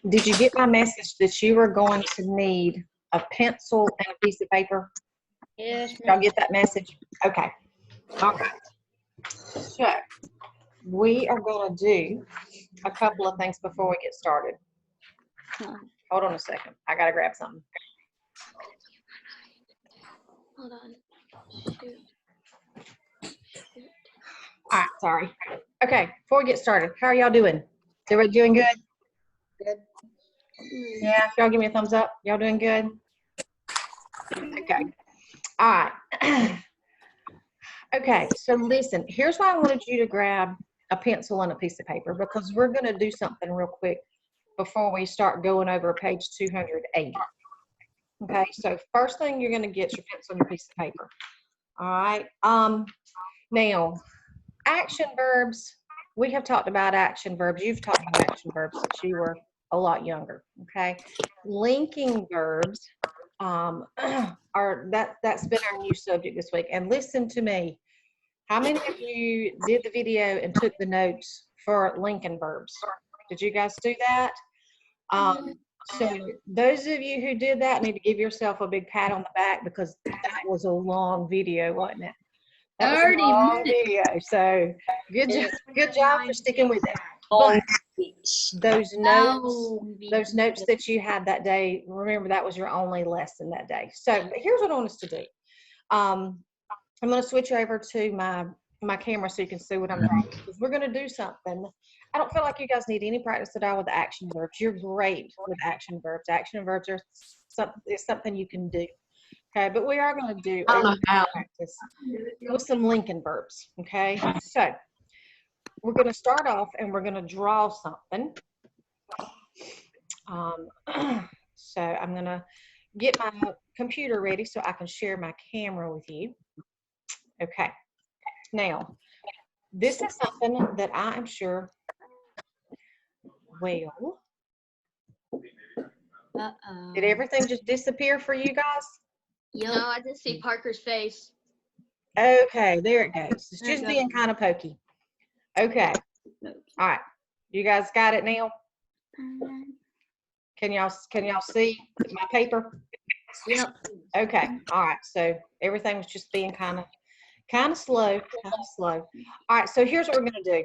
Did you get my message that you were going to need a pencil and a piece of paper? Yes. Y'all get that message? Okay. All right. So we are going to do a couple of things before we get started. Hold on a second. I got to grab something. Hold on. Shoot. All right. Sorry. Okay. Before we get started, how are y'all doing? Is everybody doing good? Good. Yeah. Y'all give me a thumbs up. Y'all doing good? Okay. All right. Okay. So listen, here's why I wanted you to grab a pencil and a piece of paper, because we're going to do something real quick before we start going over page 280. Okay, so first thing you're going to get your pencil and your piece of paper. All right. Now, action verbs. We have talked about action verbs. You've talked about action verbs since you were a lot younger. Okay. Linking verbs that's been our new subject this week. And listen to me. How many of you did the video and took the notes for linking verbs? Did you guys do that? So those of you who did that need to give yourself a big pat on the back, because that was a long video, wasn't it? That was a long video. So good job for sticking with it. But those notes that you had that day, remember that was your only lesson that day. So but here's what I want us to do. I'm going to switch over to my camera so you can see what I'm doing, because we're going to do something. I don't feel like you guys need any practice at all with action verbs. You're great with action verbs. Action verbs are something you can do. Okay, but we are going to do a practice with some linking verbs. Okay, so we're going to start off and we're going to draw something. So I'm going to get my computer ready so I can share my camera with you. Okay, now this is something that I am sure, well, did everything just disappear for you guys? No, I just see Parker's face. Okay, there it goes. It's just being kind of pokey. Okay. All right. You guys got it now? Can y'all see my paper? Yep. Okay. All right. So everything was just being kind of slow. All right. So here's what we're going to do.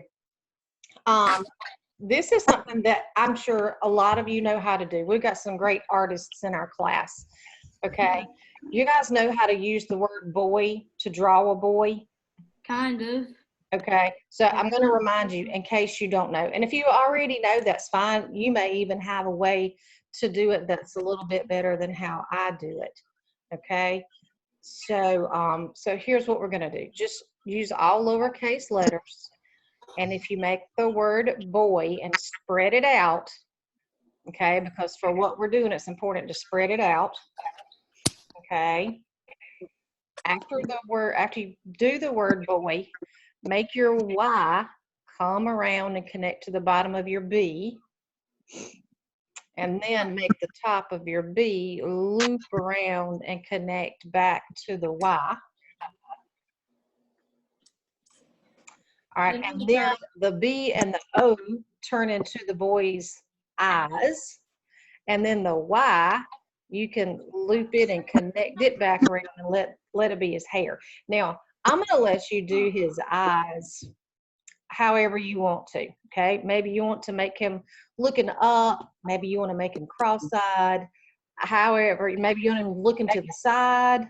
This is something that I'm sure a lot of you know how to do. We've got some great artists in our class. Okay. You guys know how to use the word boy to draw a boy? Kind of. Okay. So I'm going to remind you in case you don't know. And if you already know, that's fine. You may even have a way to do it that's a little bit better than how I do it. Okay. So, so here's what we're going to do. Just use all lowercase letters. And if you make the word boy and spread it out, okay, because for what we're doing, it's important to spread it out. Okay. After you do the word boy, make your Y come around and connect to the bottom of your B. And then make the top of your B loop around and connect back to the Y. All right, and then the B and the O turn into the boy's eyes. And then the Y, you can loop it and connect it back around and let it be his hair. Now, I'm going to let you do his eyes however you want to, okay? Maybe you want to make him looking up. Maybe you want to make him cross-eyed. However, maybe you want him looking to the side.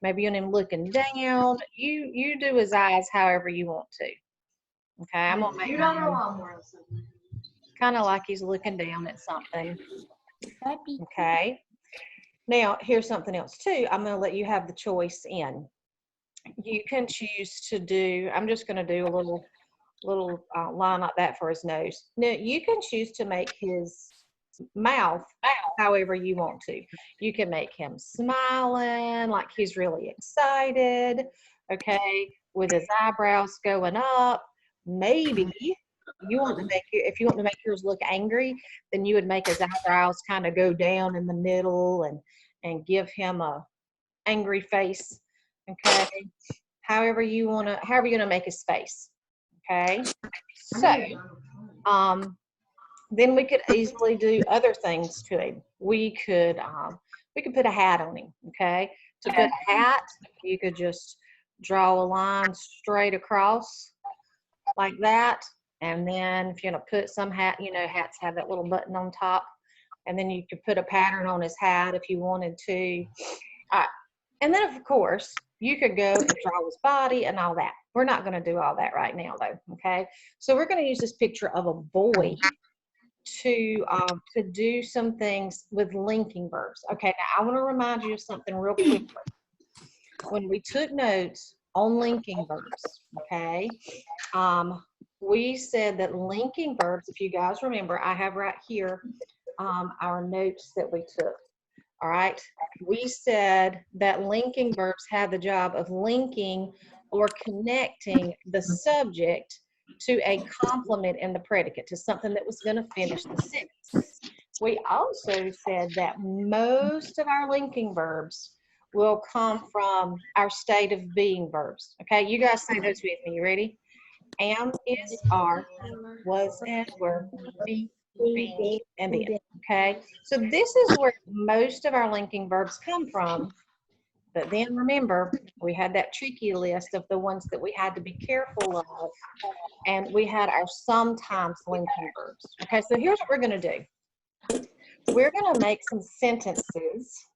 Maybe you want him looking down. You do his eyes however you want to. Okay, I'm going to make him kind of like he's looking down at something. Okay. Now, here's something else too. I'm going to let you have the choice in. You can choose to do, I'm just going to do a little line like that for his nose. Now, you can choose to make his mouth however you want to. You can make him smiling, like he's really excited, okay, with his eyebrows going up. Maybe you want to make if you want to make yours look angry, then you would make his eyebrows kind of go down in the middle and give him a angry face. Okay, however you're gonna make his face. Okay, so then we could easily do other things to him. We could put a hat on him, okay? To put a hat, you could just draw a line straight across like that. And then if you're gonna put some hat, you know, hats have that little button on top. And then you could put a pattern on his hat if you wanted to. And then of course, you could go and draw his body and all that. We're not gonna do all that right now though, okay? So we're gonna use this picture of a boy to do some things with linking verbs. Okay, now I want to remind you of something real quickly. When we took notes on linking verbs, okay, we said that linking verbs, if you guys remember, I have right here our notes that we took. All right, we said that linking verbs have the job of linking or connecting the subject to a complement in the predicate, to something that was going to finish the sentence. We also said that most of our linking verbs will come from our state of being verbs. Okay, you guys say those with me. You ready? Am, is, are, was, and were, be, being, and been. Okay, so this is where most of our linking verbs come from. But then remember, we had that tricky list of the ones that we had to be careful of, and we had our sometimes linking verbs. Okay, so here's what we're going to do. We're going to make some sentences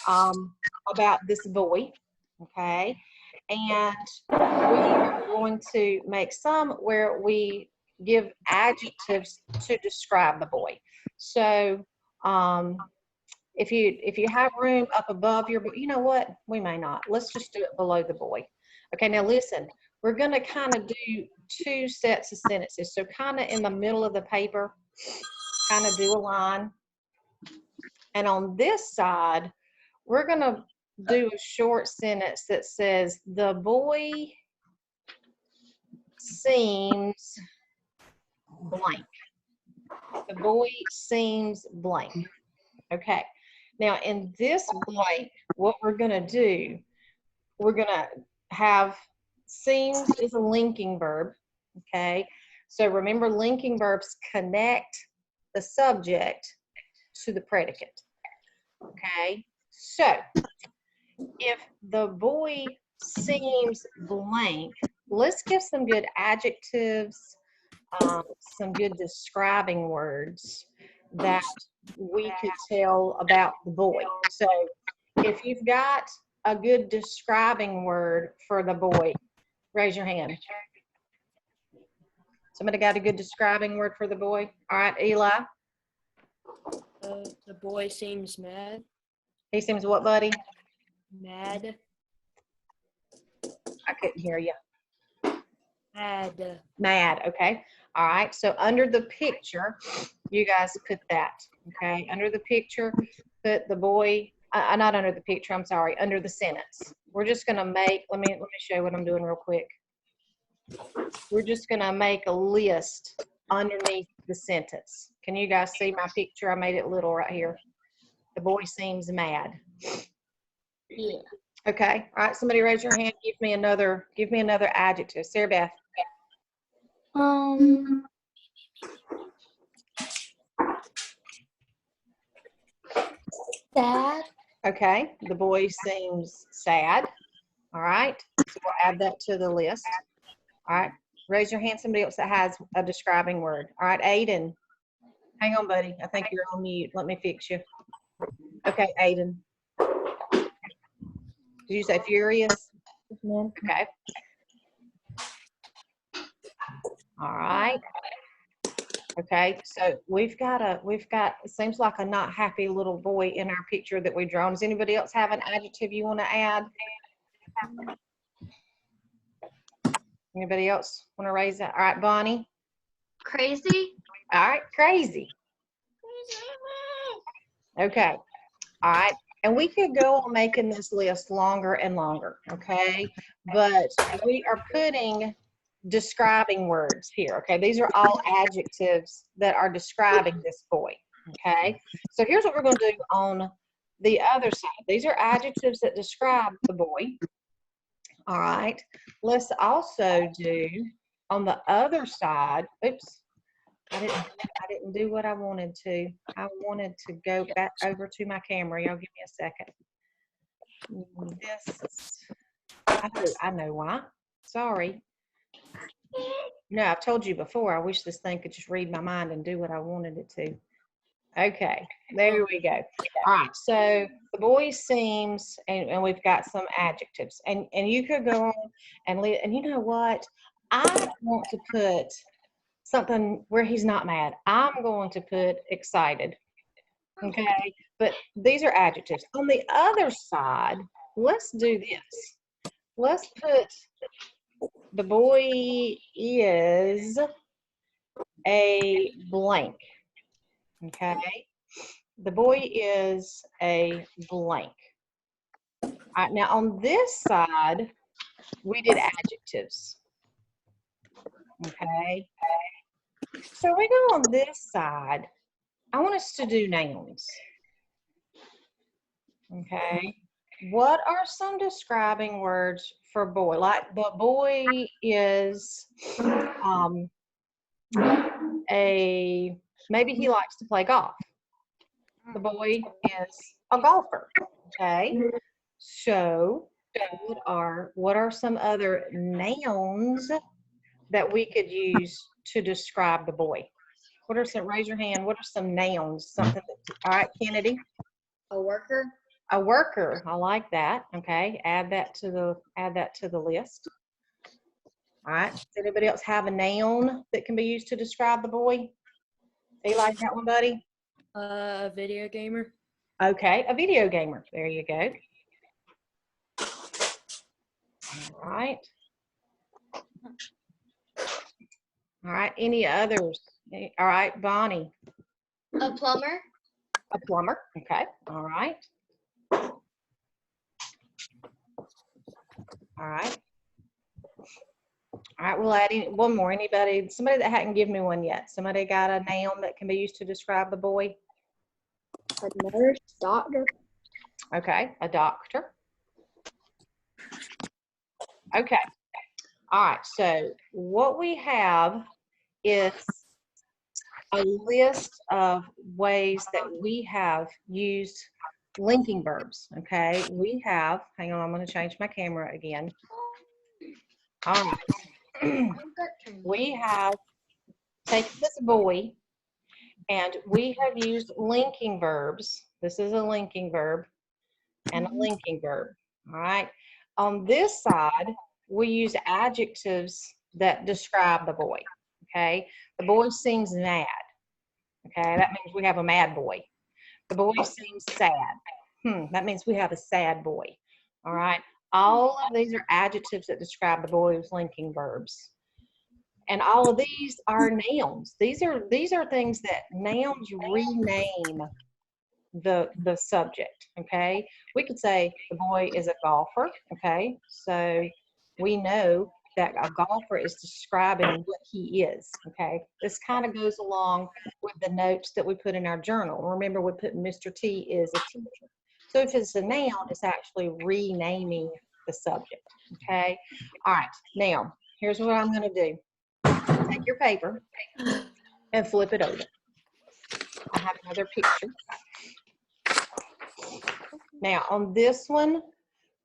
about this boy, okay, and we are going to make some where we give adjectives to describe the boy. So if you have room up above your, you know what, we may not. Let's just do it below the boy. Okay, now listen, we're going to kind of do two sets of sentences. So kind of in the middle of the paper, kind of do a line. And on this side, we're going to do a short sentence that says, the boy seems blank. The boy seems blank. Okay. Now, in this blank, what we're going to do, we're going to have seems is a linking verb. Okay. So remember, linking verbs connect the subject to the predicate. Okay. So if the boy seems blank, let's give some good adjectives, some good describing words that we could tell about the boy. So if you've got a good describing word for the boy, raise your hand. Somebody got a good describing word for the boy? All right, Eli. The boy seems mad. He seems what, buddy? Mad. I couldn't hear you. Mad. Mad, okay. All right, so under the picture, you guys put that, okay? Under the picture, put the boy, not under the picture, I'm sorry, under the sentence. We're just gonna make, let me show you what I'm doing real quick. We're just gonna make a list underneath the sentence. Can you guys see my picture? I made it little right here. The boy seems mad. Yeah. Okay, all right, somebody raise your hand, give me another adjective. Sarah Beth. Sad. Okay, the boy seems sad. All right, so we'll add that to the list. All right, raise your hand, somebody else that has a describing word. All right, Aiden. Hang on, buddy. I think you're on mute. Let me fix you. Okay, Aiden. Did you say furious? Okay. All right. Okay, so we've got, it seems like a not happy little boy in our picture that we drawn. Does anybody else have an adjective you want to add? Anybody else want to raise that? All right, Bonnie. Crazy. All right, crazy. Okay, all right. And we could go on making this list longer and longer, okay? But we are putting describing words here, okay? These are all adjectives that are describing this boy, okay? So here's what we're going to do on the other side. These are adjectives that describe the boy. All right. Let's also do on the other side, oops, I didn't do what I wanted to. I wanted to go back over to my camera. Y'all give me a second. This, I know why. Sorry. No, I've told you before, I wish this thing could just read my mind and do what I wanted it to. Okay, there we go. All right, so the boy seems, and we've got some adjectives, and you could go on and you know what? I want to put something where he's not mad. I'm going to put excited. Okay, but these are adjectives. On the other side, let's do this. Let's put the boy is a blank. Okay, the boy is a blank. All right, now on this side, we did adjectives. Okay, so we go on this side. I want us to do nouns. Okay, what are some describing words for boy? Like the boy is maybe he likes to play golf. The boy is a golfer. Okay, so what are some other nouns that we could use to describe the boy? What are some, raise your hand, what are some nouns? Something that, all right, Kennedy? A worker. A worker, I like that. Okay, add that to the list. All right, does anybody else have a noun that can be used to describe the boy? Eli, that one, buddy? A video gamer. Okay, a video gamer. There you go. All right. All right, any others? All right, Bonnie. A plumber. A plumber. Okay, all right. All right. All right, we'll add in one more. Anybody, somebody that hadn't given me one yet. Somebody got a noun that can be used to describe the boy? A nurse. Doctor. Okay, a doctor. Okay. All right, so what we have is a list of ways that we have used linking verbs, okay? We have, hang on, I'm going to change my camera again. All right. We have taken this boy and we have used linking verbs. This is a linking verb and a linking verb, all right? On this side, we use adjectives that describe the boy, okay? The boy seems mad, okay? That means we have a mad boy. The boy seems sad. That means we have a sad boy, all right? All of these are adjectives that describe the boy with linking verbs. And all of these are nouns. These are things that nouns rename the subject, okay? We could say the boy is a golfer, okay? So we know that a golfer is describing what he is, okay? This kind of goes along with the notes that we put in our journal. Remember, we put Mr. T is a teacher. So if it's a noun, it's actually renaming the subject, okay? All right, now, here's what I'm gonna do. Take your paper and flip it over. I have another picture. Now, on this one,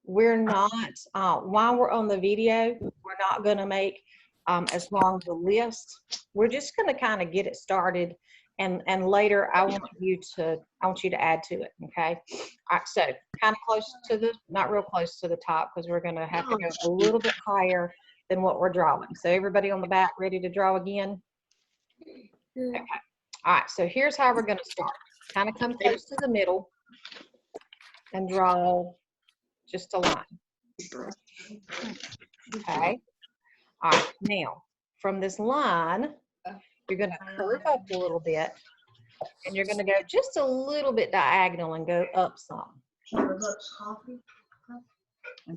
we're not, while we're on the video, we're not going to make as long the list. We're just going to kind of get it started, and later I want you to add to it. Okay. All right. So kind of close to the, not real close to the top, because we're going to have to go a little bit higher than what we're drawing. So everybody on the back ready to draw again? Okay. All right. So here's how we're going to start. Kind of come close to the middle and draw just a line. Okay. All right. Now, from this line, you're going to curve up a little bit, and you're going to go just a little bit diagonal and go up some.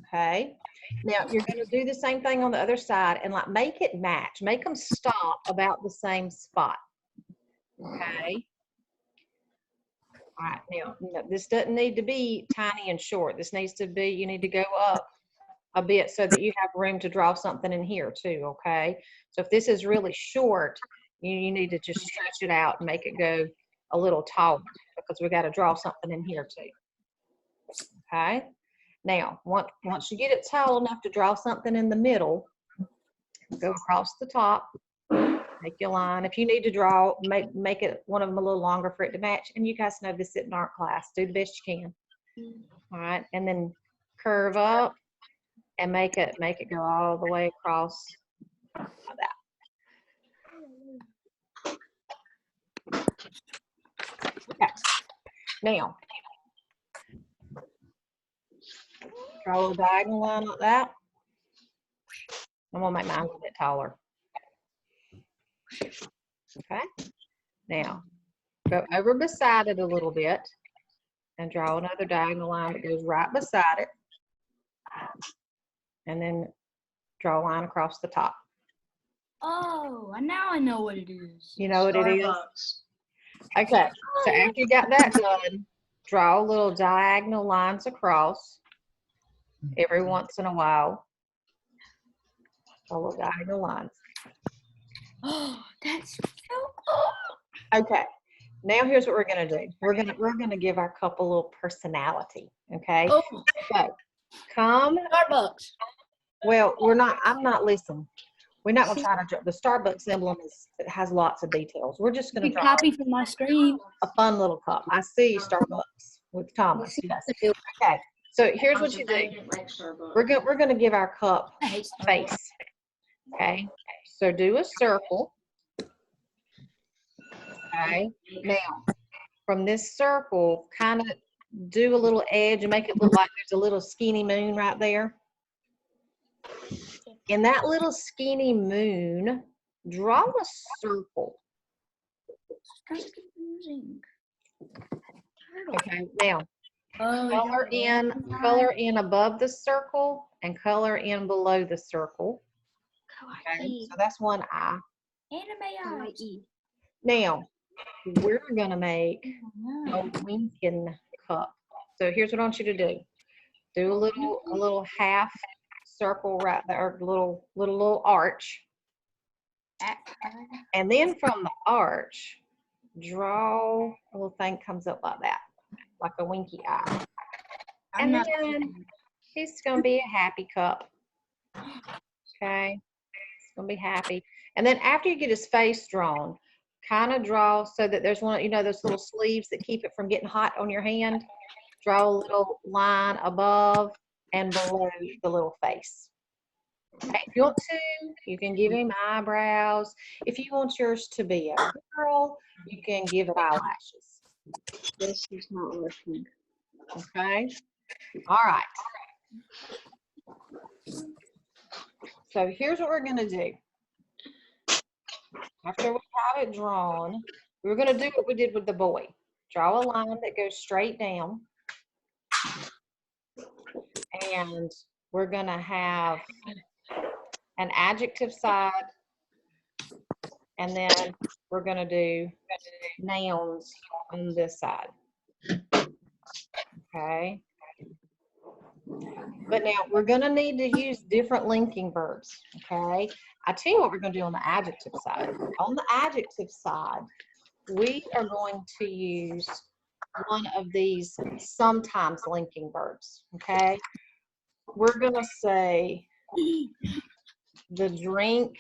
Okay. Now, you're going to do the same thing on the other side and like make it match. Make them stop about the same spot. Okay. All right, now this doesn't need to be tiny and short. This needs to be, you need to go up a bit so that you have room to draw something in here too, okay? So if this is really short, You need to just stretch it out and make it go a little taller because we got to draw something in here too. Okay. Now, once you get it tall enough to draw something in the middle, go across the top, make your line. If you need to draw, make it one of them a little longer for it to match. And you guys know this in art class. Do the best you can. All right, and then curve up and make it go all the way across like that. Okay. Now, draw a little diagonal line like that. I'm gonna make mine a little bit taller. Okay. Now, go over beside it a little bit and draw another diagonal line that goes right beside it. And then draw a line across the top. Oh, and now I know what it is. You know what it is? Okay, so after you got that done, draw little diagonal lines across every once in a while. Draw little diagonal lines. Oh, that's so cool. Okay, now here's what we're gonna do. We're gonna give our cup a little personality. Okay, Oh, so come. Starbucks. Well, I'm not listening. We're not gonna try to draw. The Starbucks emblem it has lots of details. We're just gonna You draw copy from my screen. a fun little cup. I see Starbucks with Thomas. Yes. Okay. So here's what you do. We're gonna give our cup I face. Okay. So do a circle. Okay. Now, from this circle, kind of do a little edge and make it look like there's a little skinny moon right there. In that little skinny moon, draw a circle. Okay, now color in above the circle and color in below the circle. Okay, so that's one eye. Anime. Now we're gonna make a winking cup. So here's what I want you to do. Do a little half circle right there, a little arch. And then from the arch, draw a little thing comes up like that, like a winky eye. And then it's gonna be a happy cup. Okay, it's gonna be happy. And then after you get his face drawn, kind of draw so that there's one, those little sleeves that keep it from getting hot on your hand. Draw a little line above and below the little face. Okay, if you want to, you can give him eyebrows. If you want yours to be a girl, you can give it eyelashes. This is not working. Okay. All right. So here's what we're going to do. After we got it drawn, we're going to do what we did with the boy. Draw a line that goes straight down. And we're going to have an adjective side. And then we're going to do nouns on this side. Okay. But now we're going to need to use different linking verbs. Okay. I tell you what we're going to do on the adjective side. On the adjective side, we are going to use one of these sometimes linking verbs. Okay. We're going to say the drink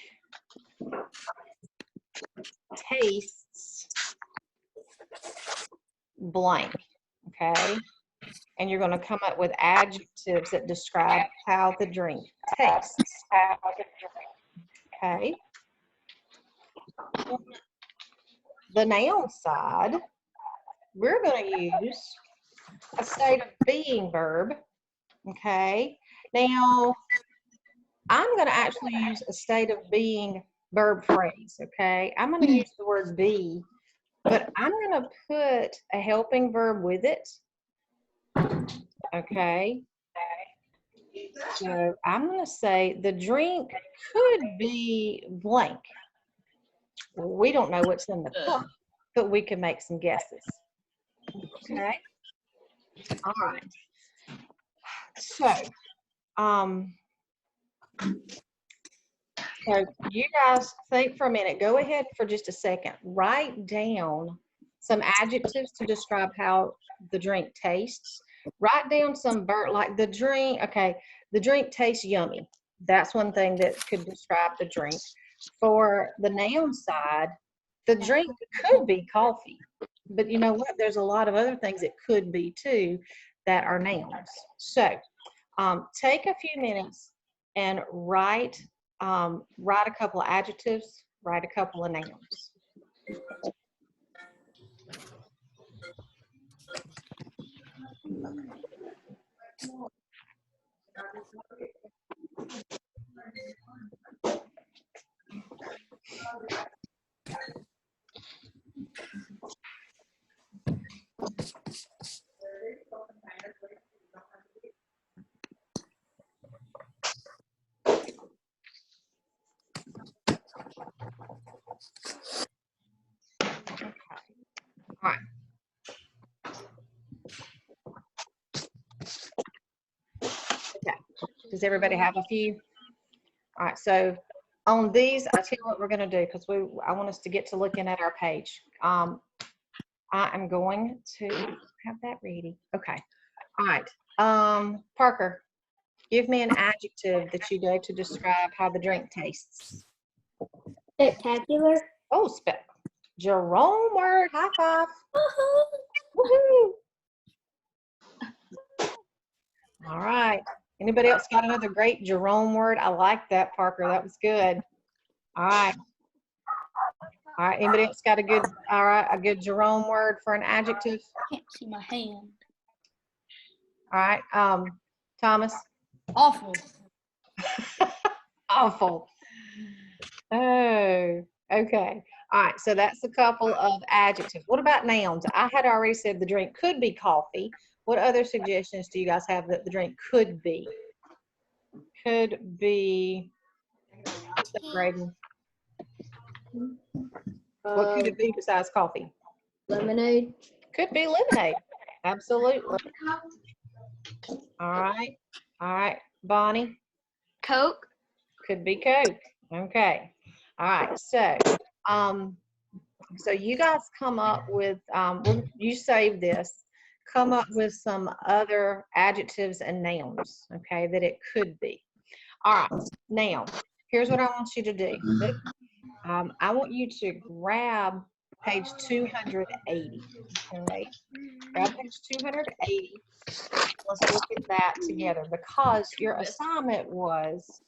tastes blank. Okay. And you're going to come up with adjectives that describe how the drink tastes. Okay. The noun side, we're going to use a state of being verb. Okay. Now, I'm going to actually use a state of being verb phrase. Okay. I'm going to use the word be, but I'm going to put a helping verb with it. Okay. So I'm going to say the drink could be blank. We don't know what's in the cup, but we can make some guesses. Okay. All right. So, So you guys think for a minute. Go ahead for just a second. Write down some adjectives to describe how the drink tastes. Write down some like the drink. Okay, the drink tastes yummy. That's one thing that could describe the drink. For the noun side, the drink could be coffee. But you know what? There's a lot of other things it could be too that are nouns. So take a few minutes and write a couple of adjectives, write a couple of nouns. All right. Okay. Does everybody have a few? All right. So on these, I tell you what we're going to do because I want us to get to looking at our page. I am going to have that ready. Okay. All right. Parker, give me an adjective that you gave to describe how the drink tastes. Spectacular. Oh, Jerome word. High five. Woohoo. All right. Anybody else got another great Jerome word? I like that, Parker. That was good. All right. All right. Anybody else got a good Jerome word for an adjective? I can't see my hand. All right. Thomas. Awful. Awful. Oh, okay. All right. So that's a couple of adjectives. What about nouns? I had already said the drink could be coffee. What other suggestions do you guys have that the drink could be? Could be, Braden. What could it be besides coffee? Lemonade. Could be lemonade. Absolutely. All right. All right. Bonnie? Coke. Could be Coke. Okay. All right. So you guys come up with, you save this, come up with some other adjectives and nouns, okay, that it could be. All right. Now, here's what I want you to do. I want you to grab page 280. Okay, grab page 280. Let's look at that together because your assignment was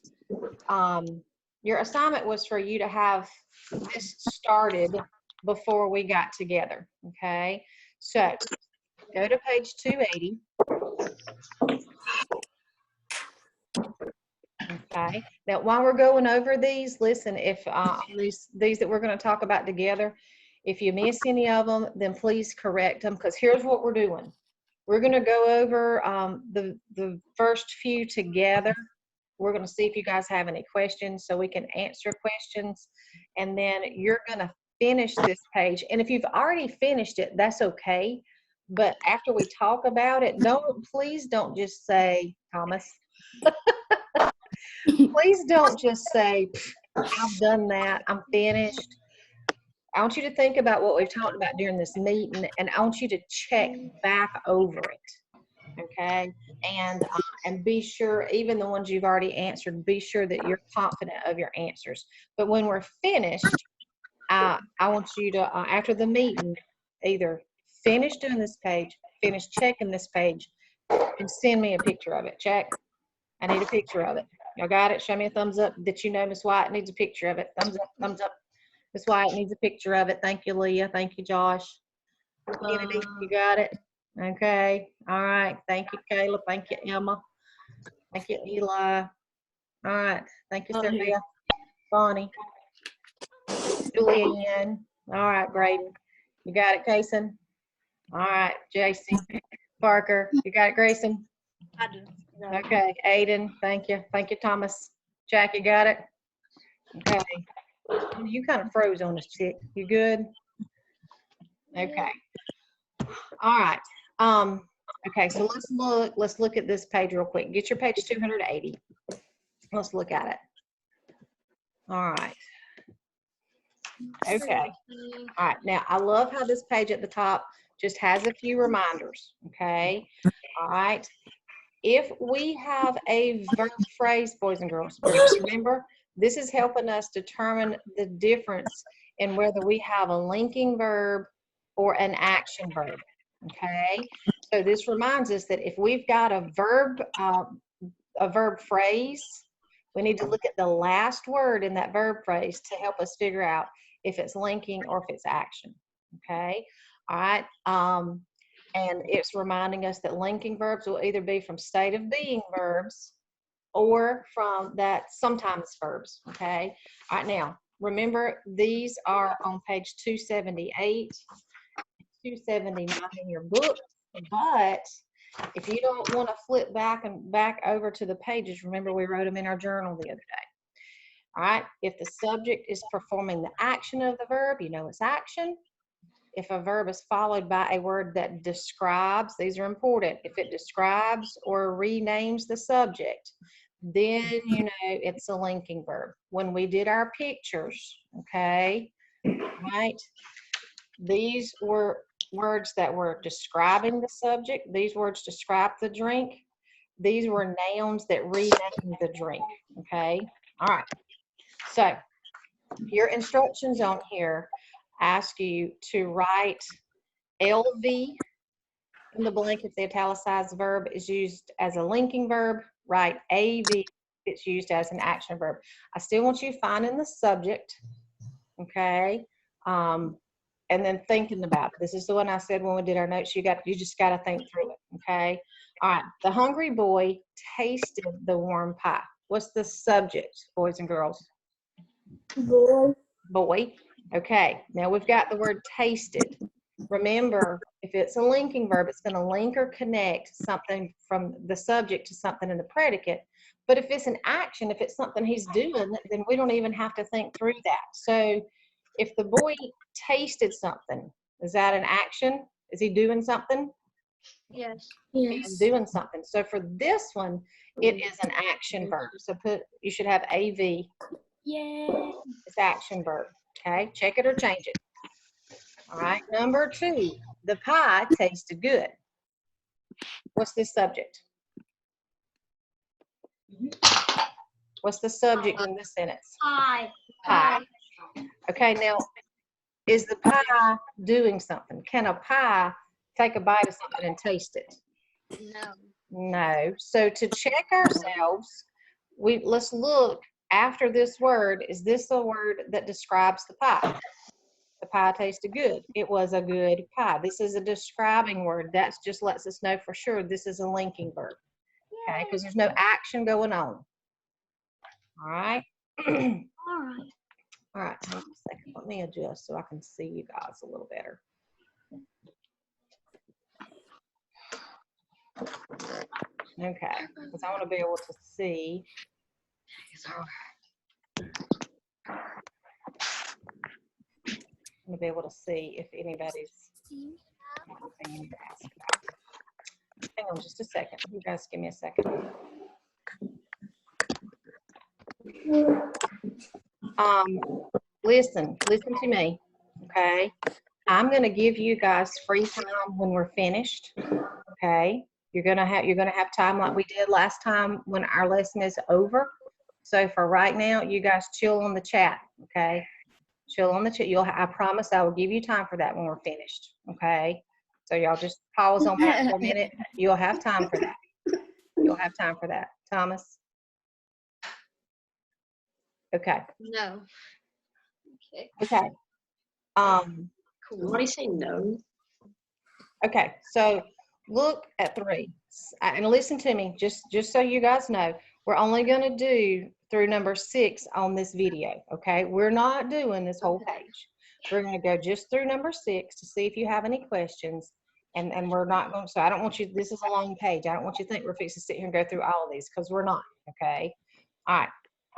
for you to have this started before we got together. Okay, so go to page 280. Okay. Now, while we're going over these, listen, if these that we're going to talk about together, if you miss any of them, then please correct them because here's what we're doing. We're going to go over the first few together. We're going to see if you guys have any questions so we can answer questions. And then you're going to finish this page. And if you've already finished it, that's okay. But after we talk about it, please don't just say, Thomas. Please don't just say, I've done that, I'm finished. I want you to think about what we've talked about during this meeting, and I want you to check back over it, okay? And be sure, even the ones you've already answered, be sure that you're confident of your answers. But when we're finished, I want you to, after the meeting, either finish doing this page, finish checking this page, and send me a picture of it. Check. I need a picture of it. Y'all got it? Show me a thumbs up that you know Miss White needs a picture of it. Thumbs up, thumbs up. Miss White needs a picture of it. Thank you, Leah. Thank you, Josh. Kennedy, you got it? Okay. All right. Thank you, Kayla. Thank you, Emma. Thank you, Eli. All right. Thank you, Sophia. Bonnie. Julianne. All right, Braden. You got it, Kason? All right, JC. Parker. You got it, Grayson? I do. Okay, Aiden, thank you. Thank you, Thomas. Jack, you got it? Okay. You kind of froze on us, chick. You good? Okay. All right. Okay, so let's look at this page real quick. Get your page 280. Let's look at it. All right. Okay. All right. Now, I love how this page at the top just has a few reminders. Okay. All right. If we have a verb phrase, boys and girls, remember, this is helping us determine the difference in whether we have a linking verb or an action verb. Okay. So this reminds us that if we've got a verb phrase, we need to look at the last word in that verb phrase to help us figure out if it's linking or if it's action. Okay. All right. And it's reminding us that linking verbs will either be from state of being verbs or from that sometimes verbs. Okay. All right. Now, remember, these are on page 278, 279 in your book, but if you don't want to flip back over to the pages, remember we wrote them in our journal the other day. All right. If the subject is performing the action of the verb, you know it's action. If a verb is followed by a word that describes, these are important. If it describes or renames the subject, then you know it's a linking verb. When we did our pictures, okay, right, these were words that were describing the subject. These words describe the drink. These were nouns that renamed the drink, okay? All right. So your instructions on here ask you to write LV in the blank if the italicized verb is used as a linking verb. Write AV if it's used as an action verb. I still want you finding the subject, okay? And then thinking about it. This is the one I said when we did our notes. You just got to think through it, okay? All right. The hungry boy tasted the warm pie. What's the subject, boys and girls? Boy. Boy. Okay. Now we've got the word tasted. Remember, if it's a linking verb, it's going to link or connect something from the subject to something in the predicate. But if it's an action, if it's something he's doing, then we don't even have to think through that. So if the boy tasted something, is that an action? Is he doing something? Yes. He's doing something. So for this one, it is an action verb. So you should have AV. Yay. It's action verb. Okay, check it or change it. All right, number 2, the pie tasted good. What's the subject? What's the subject in this sentence? Pie. Pie. Okay, now, is the pie doing something? Can a pie take a bite of something and taste it? No. No. So to check ourselves, let's look after this word. Is this a word that describes the pie? The pie tasted good. It was a good pie. This is a describing word. That just lets us know for sure this is a linking verb. Okay, because there's no action going on. All right. All right. All right, hang on a second. Let me adjust so I can see you guys a little better. Okay, because I want to be able to see. I want to be able to see if anybody's anything to ask about. Hang on just a second. You guys give me a second. Listen to me, okay? I'm going to give you guys free time when we're finished, okay? You're gonna have time like we did last time when our lesson is over. So for right now, you guys chill on the chat, okay? Chill on the chat. I promise I will give you time for that when we're finished, okay? So y'all just pause on that for a minute. You'll have time for that. You'll have time for that. Thomas? Okay. No. Okay. Okay. Cool. What do you say? No. Okay, so look at 3. And listen to me, just so you guys know, we're only going to do through number 6 on this video, okay? We're not doing this whole page. We're going to go just through number 6 to see if you have any questions. And we're not going to, so I don't want you, this is a long page. I don't want you to think we're fixing to sit here and go through all of these because we're not, okay? All right.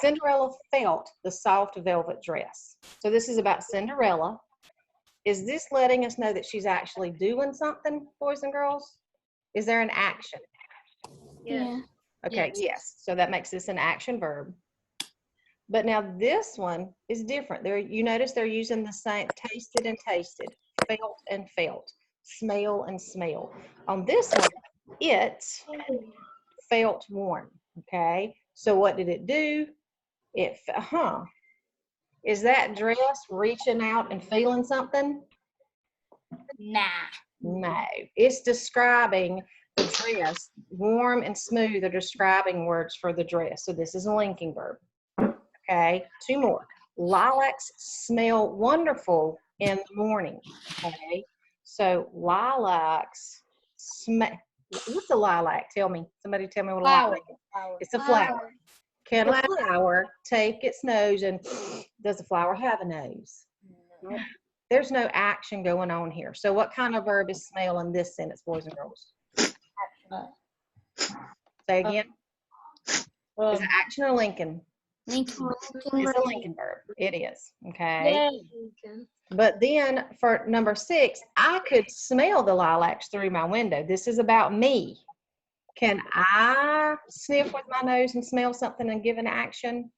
Cinderella felt the soft velvet dress. So this is about Cinderella. Is this letting us know that she's actually doing something, boys and girls? Is there an action? Yeah. Okay, yes. So that makes this an action verb. But now this one is different. You notice they're using the same tasted and tasted, felt and felt, smell and smell. On this one, it felt warm. Okay. So what did it do? Is that dress reaching out and feeling something? Nah. No. It's describing the dress. Warm and smooth are describing words for the dress. So this is a linking verb. Okay. 2 more. Lilacs smell wonderful in the morning. Okay. So lilacs smell. What's a lilac? Tell me. Somebody tell me what a lilac is. It's a flower. Can a flower take its nose and does a flower have a nose? No. There's no action going on here. So what kind of verb is smell in this sentence, boys and girls? Say again. Is it action or linking? Lincoln. It's a linking verb. It is. Okay. Yay. But then for number 6, I could smell the lilacs through my window. This is about me. Can I sniff with my nose and smell something and give an action?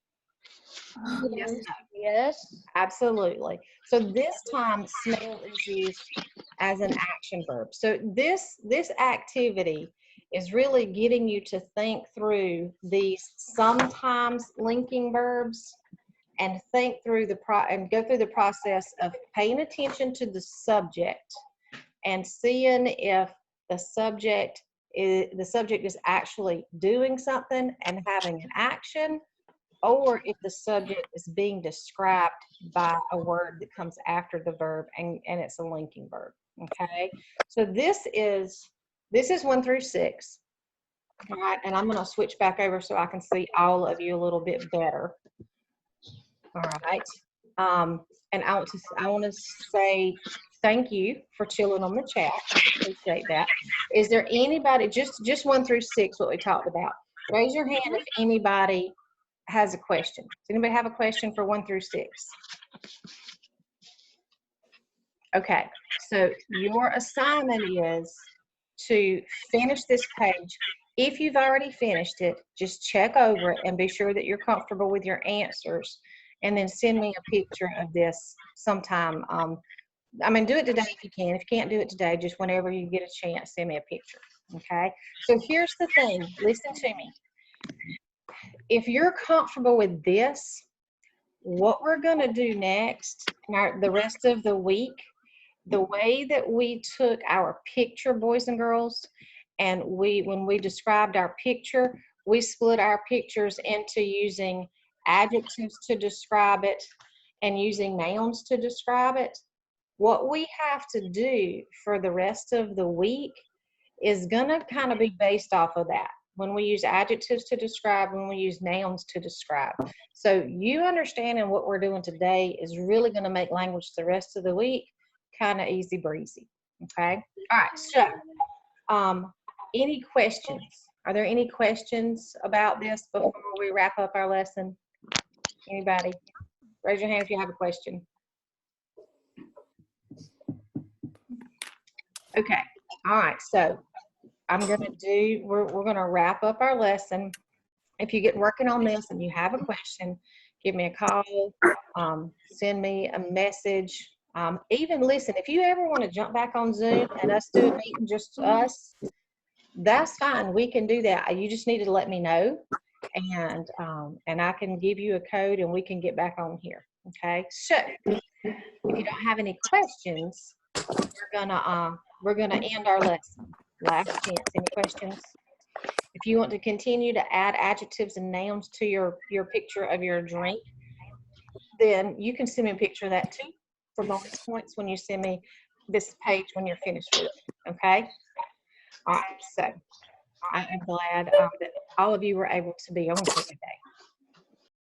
Yes. No. Yes. Absolutely. So this time smell is used as an action verb. So this activity is really getting you to think through these sometimes linking verbs and think through and go through the process of paying attention to the subject and seeing if the subject is actually doing something and having an action, or if the subject is being described by a word that comes after the verb and it's a linking verb. Okay, so this is 1 through 6. All right, and I'm going to switch back over so I can see all of you a little bit better. All right, and I want to say thank you for chilling on the chat. Appreciate that. Is there anybody, just 1 through 6, what we talked about? Raise your hand if anybody has a question. Does anybody have a question for 1 through 6? Okay, so your assignment is to finish this page. If you've already finished it, just check over it and be sure that you're comfortable with your answers, and then send me a picture of this sometime. Do it today if you can. If you can't do it today, just whenever you get a chance, send me a picture. Okay, so here's the thing. Listen to me. If you're comfortable with this, what we're going to do next, the rest of the week, the way that we took our picture, boys and girls, and when we described our picture, we split our pictures into using adjectives to describe it and using nouns to describe it. What we have to do for the rest of the week is going to kind of be based off of that. When we use adjectives to describe, when we use nouns to describe. So you understanding what we're doing today is really going to make language the rest of the week kind of easy breezy. Okay. All right. So, any questions? Are there any questions about this before we wrap up our lesson? Anybody? Raise your hand if you have a question. Okay. All right. So we're going to wrap up our lesson. If you get working on this and you have a question, give me a call, send me a message. Even listen, if you ever want to jump back on Zoom and us do a meeting, just us, that's fine. We can do that. You just need to let me know, and I can give you a code and we can get back on here. Okay. So if you don't have any questions, we're gonna end our lesson. Last chance. Any questions? If you want to continue to add adjectives and nouns to your picture of your drink, then you can send me a picture of that too for bonus points when you send me this page when you're finished with it. Okay. All right. So I am glad that all of you were able to be on here today.